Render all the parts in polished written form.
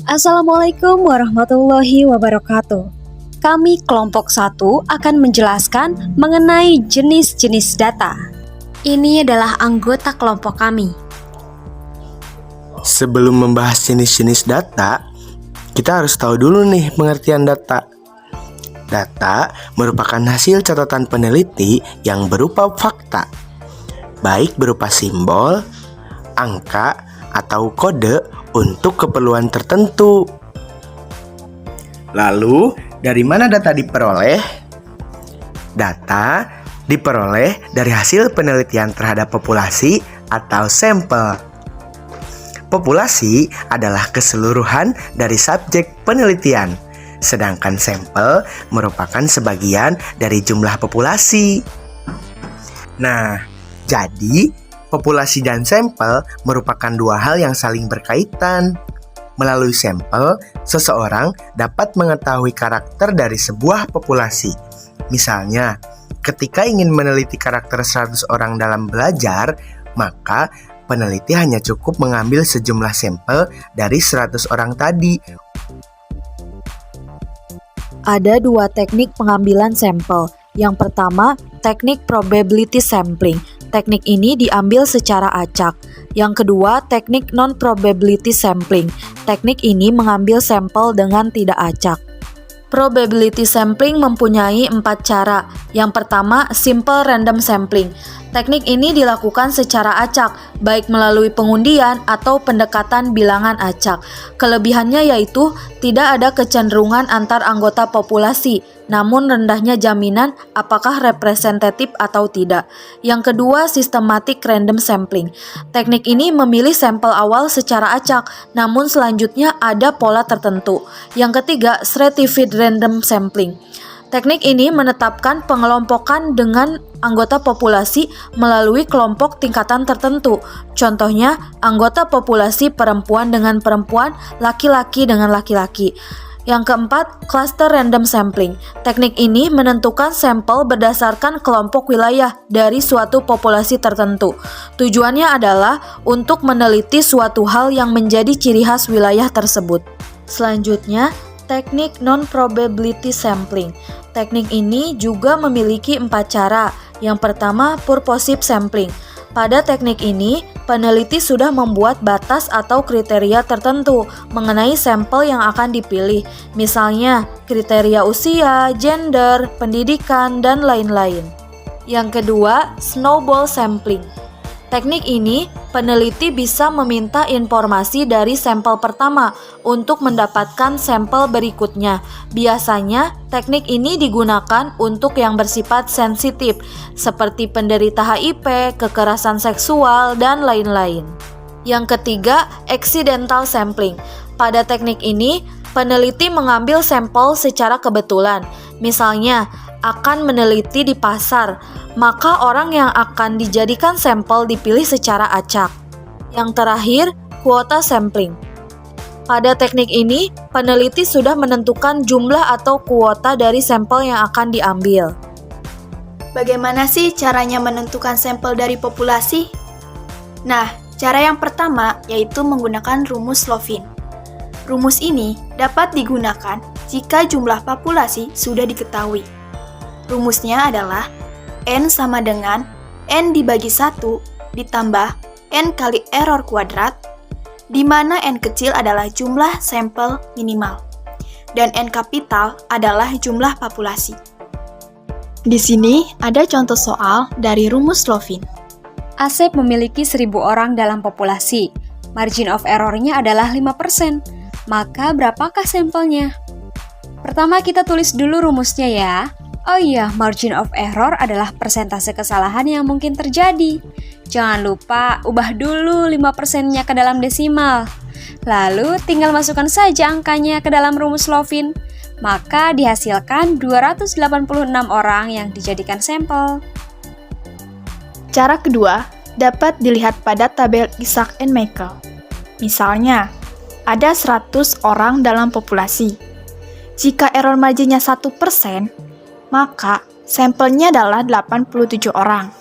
Assalamualaikum warahmatullahi wabarakatuh. Kami kelompok 1 akan menjelaskan mengenai jenis-jenis data. Ini adalah anggota kelompok kami. Sebelum membahas jenis-jenis data, kita harus tahu dulu nih pengertian data. Data merupakan hasil catatan peneliti yang berupa fakta, baik berupa simbol, angka, atau kode untuk keperluan tertentu. Lalu, dari mana data diperoleh? Data diperoleh dari hasil penelitian terhadap populasi atau sampel. Populasi adalah keseluruhan dari subjek penelitian, sedangkan sampel merupakan sebagian dari jumlah populasi. Nah, jadi populasi dan sampel merupakan dua hal yang saling berkaitan. Melalui sampel, seseorang dapat mengetahui karakter dari sebuah populasi. Misalnya, ketika ingin meneliti karakter 100 orang dalam belajar, maka peneliti hanya cukup mengambil sejumlah sampel dari 100 orang tadi. Ada dua teknik pengambilan sampel. Yang pertama, teknik probability sampling. Teknik ini diambil secara acak. Yang kedua, teknik non-probability sampling. Teknik ini mengambil sampel dengan tidak acak. Probability sampling mempunyai 4 cara. Yang pertama, simple random sampling. Teknik ini dilakukan secara acak, baik melalui pengundian atau pendekatan bilangan acak. Kelebihannya yaitu tidak ada kecenderungan antar anggota populasi, namun rendahnya jaminan apakah representatif atau tidak. Yang kedua, systematic random sampling. Teknik ini memilih sampel awal secara acak, namun selanjutnya ada pola tertentu. Yang ketiga, stratified random sampling. Teknik ini menetapkan pengelompokan dengan anggota populasi melalui kelompok tingkatan tertentu. Contohnya, anggota populasi perempuan dengan perempuan, laki-laki dengan laki-laki. Yang keempat, cluster random sampling. Teknik ini menentukan sampel berdasarkan kelompok wilayah dari suatu populasi tertentu. Tujuannya adalah untuk meneliti suatu hal yang menjadi ciri khas wilayah tersebut. Selanjutnya, teknik non-probability sampling. Teknik ini juga memiliki 4 cara. Yang pertama, purposive sampling. Pada teknik ini, peneliti sudah membuat batas atau kriteria tertentu mengenai sampel yang akan dipilih. Misalnya, kriteria usia, gender, pendidikan, dan lain-lain. Yang kedua, snowball sampling. Teknik ini, peneliti bisa meminta informasi dari sampel pertama untuk mendapatkan sampel berikutnya. Biasanya, teknik ini digunakan untuk yang bersifat sensitif, seperti penderita HIV, kekerasan seksual, dan lain-lain. Yang ketiga, accidental sampling. Pada teknik ini, peneliti mengambil sampel secara kebetulan. Misalnya, akan meneliti di pasar, maka orang yang akan dijadikan sampel dipilih secara acak. Yang terakhir, kuota sampling. Pada teknik ini, peneliti sudah menentukan jumlah atau kuota dari sampel yang akan diambil. Bagaimana sih caranya menentukan sampel dari populasi? Nah, cara yang pertama yaitu menggunakan rumus Lovin. Rumus ini dapat digunakan jika jumlah populasi sudah diketahui. Rumusnya adalah N sama dengan N dibagi 1 ditambah N kali error kuadrat, di mana N kecil adalah jumlah sampel minimal, dan N kapital adalah jumlah populasi. Di sini ada contoh soal dari rumus Lovin. Asep memiliki 1000 orang dalam populasi. Margin of error-nya adalah 5%. Maka berapakah sampelnya? Pertama kita tulis dulu rumusnya ya. Oh iya, margin of error adalah persentase kesalahan yang mungkin terjadi. Jangan lupa ubah dulu 5%-nya ke dalam desimal. Lalu tinggal masukkan saja angkanya ke dalam rumus Lovin. Maka dihasilkan 286 orang yang dijadikan sampel. Cara kedua dapat dilihat pada tabel Isaac and Michael. Misalnya, ada 100 orang dalam populasi. Jika error marginnya 1%, maka sampelnya adalah 87 orang.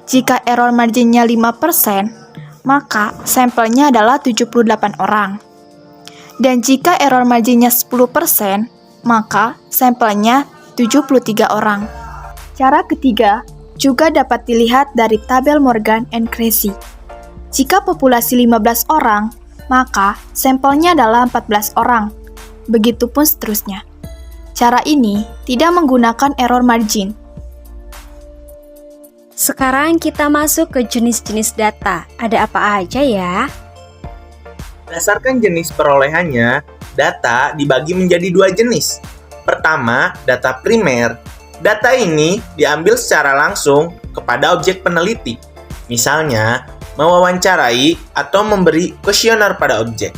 Jika error marginnya 5%, maka sampelnya adalah 78 orang. Dan jika error marginnya 10%, maka sampelnya 73 orang. Cara ketiga juga dapat dilihat dari tabel Morgan and Creasy. Jika populasi 15 orang, maka sampelnya adalah 14 orang. Begitupun seterusnya. Cara ini tidak menggunakan error margin. Sekarang kita masuk ke jenis-jenis data. Ada apa aja ya? Berdasarkan jenis perolehannya, data dibagi menjadi dua jenis. Pertama, data primer. Data ini diambil secara langsung kepada objek peneliti. Misalnya, mewawancarai atau memberi kuesioner pada objek.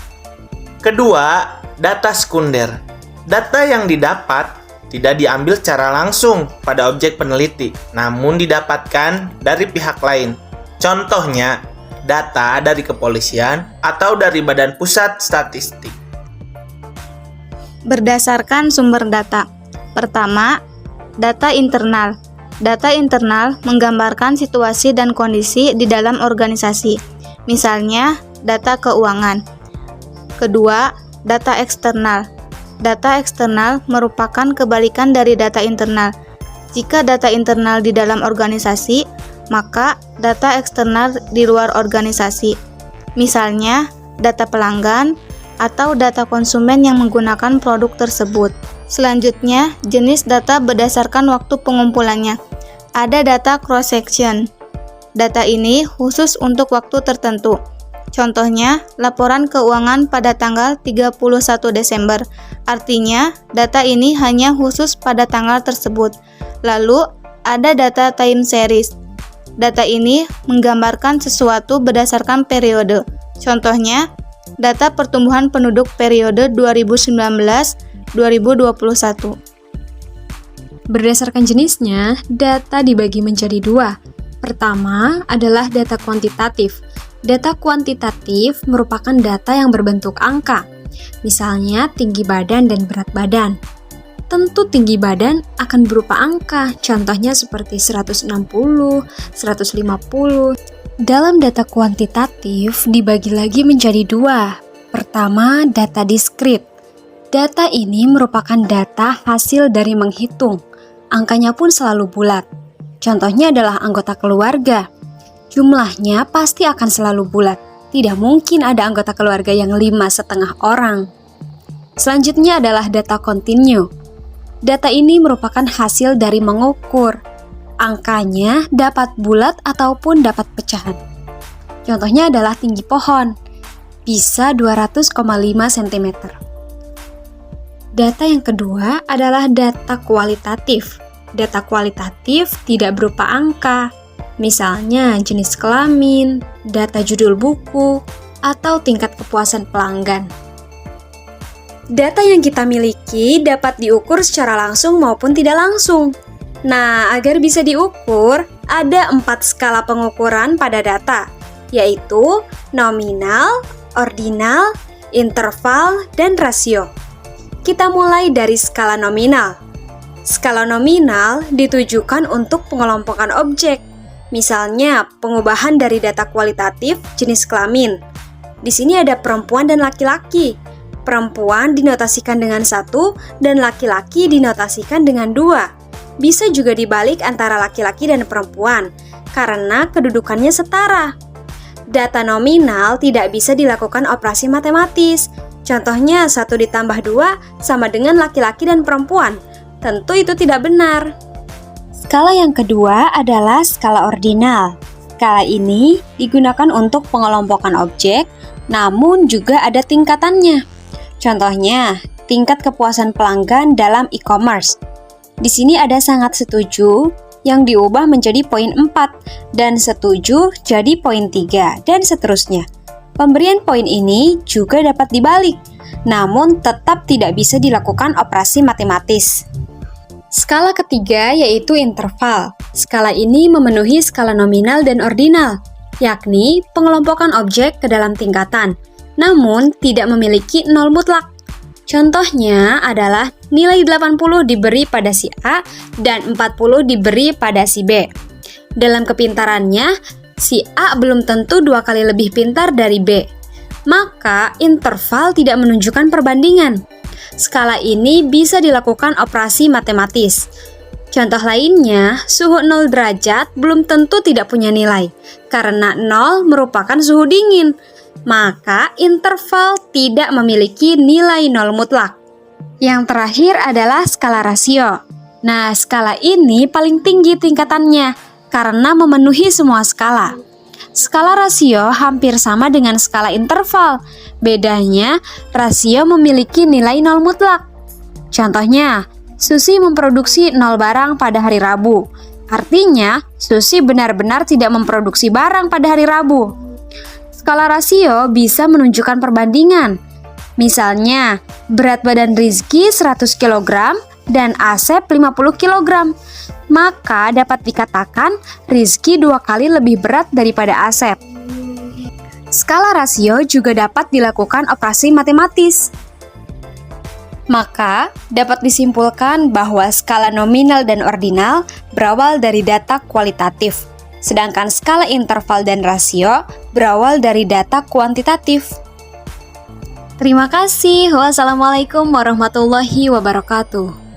Kedua, data sekunder. Data yang didapat tidak diambil secara langsung pada objek peneliti, namun didapatkan dari pihak lain. Contohnya, data dari kepolisian atau dari Badan Pusat Statistik. Berdasarkan sumber data. Pertama, data internal. Data internal menggambarkan situasi dan kondisi di dalam organisasi. Misalnya, data keuangan. Kedua, data eksternal. Data eksternal merupakan kebalikan dari data internal. Jika data internal di dalam organisasi, maka data eksternal di luar organisasi. Misalnya, data pelanggan atau data konsumen yang menggunakan produk tersebut. Selanjutnya, jenis data berdasarkan waktu pengumpulannya. Ada data cross-section. Data ini khusus untuk waktu tertentu. Contohnya, laporan keuangan pada tanggal 31 Desember. Artinya, data ini hanya khusus pada tanggal tersebut. Lalu, ada data time series. Data ini menggambarkan sesuatu berdasarkan periode. Contohnya, data pertumbuhan penduduk periode 2019-2021. Berdasarkan jenisnya, data dibagi menjadi dua. Pertama adalah data kuantitatif. Data kuantitatif merupakan data yang berbentuk angka, misalnya tinggi badan dan berat badan. Tentu tinggi badan akan berupa angka, contohnya seperti 160, 150. Dalam data kuantitatif dibagi lagi menjadi dua. Pertama, data diskrit. Data ini merupakan data hasil dari menghitung. Angkanya pun selalu bulat. Contohnya adalah anggota keluarga. Jumlahnya pasti akan selalu bulat. Tidak mungkin ada anggota keluarga yang 5,5 orang. Selanjutnya adalah data kontinu. Data ini merupakan hasil dari mengukur. Angkanya dapat bulat ataupun dapat pecahan. Contohnya adalah tinggi pohon. Bisa 200,5 cm. Data yang kedua adalah data kualitatif. Data kualitatif tidak berupa angka. Misalnya jenis kelamin, data judul buku, atau tingkat kepuasan pelanggan. Data yang kita miliki dapat diukur secara langsung maupun tidak langsung. Nah, agar bisa diukur, ada 4 skala pengukuran pada data, yaitu nominal, ordinal, interval, dan rasio. Kita mulai dari skala nominal. Skala nominal ditujukan untuk pengelompokan objek. Misalnya, pengubahan dari data kualitatif jenis kelamin. Di sini ada perempuan dan laki-laki. Perempuan dinotasikan dengan 1 dan laki-laki dinotasikan dengan 2. Bisa juga dibalik antara laki-laki dan perempuan, karena kedudukannya setara. Data nominal tidak bisa dilakukan operasi matematis. Contohnya 1 ditambah 2 sama dengan laki-laki dan perempuan. Tentu itu tidak benar. Skala yang kedua adalah skala ordinal. Skala ini digunakan untuk pengelompokan objek, namun juga ada tingkatannya. Contohnya, tingkat kepuasan pelanggan dalam e-commerce. Di sini ada sangat setuju yang diubah menjadi poin 4 dan setuju jadi poin 3 dan seterusnya. Pemberian poin ini juga dapat dibalik, namun tetap tidak bisa dilakukan operasi matematis. Skala ketiga yaitu interval. Skala ini memenuhi skala nominal dan ordinal, yakni pengelompokan objek ke dalam tingkatan, namun tidak memiliki nol mutlak. Contohnya adalah nilai 80 diberi pada si A dan 40 diberi pada si B. Dalam kepintarannya, si A belum tentu 2 kali lebih pintar dari B. maka interval tidak menunjukkan perbandingan. Skala ini bisa dilakukan operasi matematis. Contoh lainnya, suhu 0 derajat belum tentu tidak punya nilai, karena 0 merupakan suhu dingin. Maka interval tidak memiliki nilai 0 mutlak. Yang terakhir adalah skala rasio. Nah, skala ini paling tinggi tingkatannya, karena memenuhi semua skala. Skala rasio hampir sama dengan skala interval. Bedanya, rasio memiliki nilai 0 mutlak. Contohnya, Susi memproduksi 0 barang pada hari Rabu. Artinya, Susi benar-benar tidak memproduksi barang pada hari Rabu. Skala rasio bisa menunjukkan perbandingan. Misalnya, berat badan Rizky 100 kg dan Asep 50 kg. Maka dapat dikatakan Rizky 2 kali lebih berat daripada Asep. Skala rasio juga dapat dilakukan operasi matematis. Maka, dapat disimpulkan bahwa skala nominal dan ordinal berawal dari data kualitatif, sedangkan skala interval dan rasio berawal dari data kuantitatif. Terima kasih. Wassalamualaikum warahmatullahi wabarakatuh.